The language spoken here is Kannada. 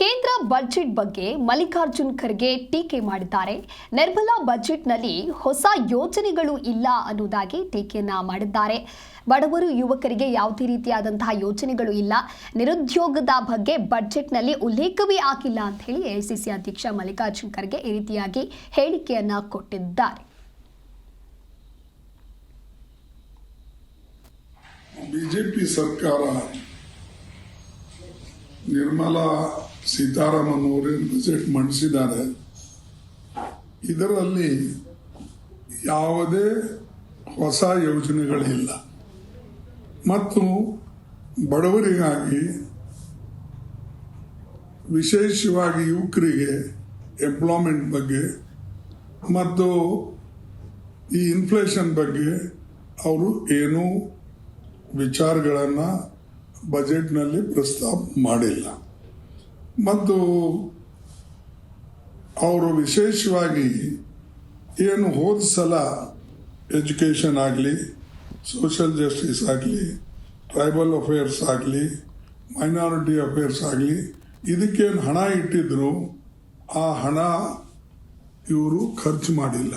ಕೇಂದ್ರ ಬಜೆಟ್ ಬಗ್ಗೆ ಮಲ್ಲಿಕಾರ್ಜುನ್ ಖರ್ಗೆ ಟೀಕೆ ಮಾಡಿದ್ದಾರೆ. ನಿರ್ಮಲಾ ಬಜೆಟ್ನಲ್ಲಿ ಹೊಸ ಯೋಜನೆಗಳು ಇಲ್ಲ ಅನ್ನೋದಾಗಿ ಟೀಕೆಯನ್ನ ಮಾಡಿದ್ದಾರೆ. ಬಡವರು ಯುವಕರಿಗೆ ಯಾವುದೇ ರೀತಿಯಾದಂತಹ ಯೋಜನೆಗಳು ಇಲ್ಲ, ನಿರುದ್ಯೋಗದ ಬಗ್ಗೆ ಬಜೆಟ್ನಲ್ಲಿ ಉಲ್ಲೇಖವೇ ಆಗಿಲ್ಲ ಅಂತ ಹೇಳಿ ಎಐಸಿಸಿ ಅಧ್ಯಕ್ಷ ಮಲ್ಲಿಕಾರ್ಜುನ್ ಖರ್ಗೆ ಈ ರೀತಿಯಾಗಿ ಹೇಳಿಕೆಯನ್ನ ಕೊಟ್ಟಿದ್ದಾರೆ. ಬಿಜೆಪಿ ಸರ್ಕಾರ ನಿರ್ಮಲಾ ಸೀತಾರಾಮನ್ ಅವರೇನು ಬಜೆಟ್ ಮಂಡಿಸಿದ್ದಾರೆ, ಇದರಲ್ಲಿ ಯಾವುದೇ ಹೊಸ ಯೋಜನೆಗಳಿಲ್ಲ ಮತ್ತು ಬಡವರಿಗಾಗಿ ವಿಶೇಷವಾಗಿ ಯುವಕರಿಗೆ ಎಂಪ್ಲಾಯ್ಮೆಂಟ್ ಬಗ್ಗೆ ಮತ್ತು ಈ ಇನ್ಫ್ಲೇಷನ್ ಬಗ್ಗೆ ಅವರು ಏನೂ ವಿಚಾರಗಳನ್ನು ಬಜೆಟ್ನಲ್ಲಿ ಪ್ರಸ್ತಾಪ ಮಾಡಿಲ್ಲ. ಮತ್ತು ಅವರು ವಿಶೇಷವಾಗಿ ಏನು ಹೋದ ಸಲ ಎಜುಕೇಷನ್ ಆಗಲಿ, ಸೋಷಿಯಲ್ ಜಸ್ಟಿಸ್ ಆಗಲಿ, ಟ್ರೈಬಲ್ ಅಫೇರ್ಸ್ ಆಗಲಿ, ಮೈನಾರಿಟಿ ಅಫೇರ್ಸ್ ಆಗಲಿ, ಇದಕ್ಕೇನು ಹಣ ಇಟ್ಟಿದ್ರು ಆ ಹಣ ಇವರು ಖರ್ಚು ಮಾಡಿಲ್ಲ.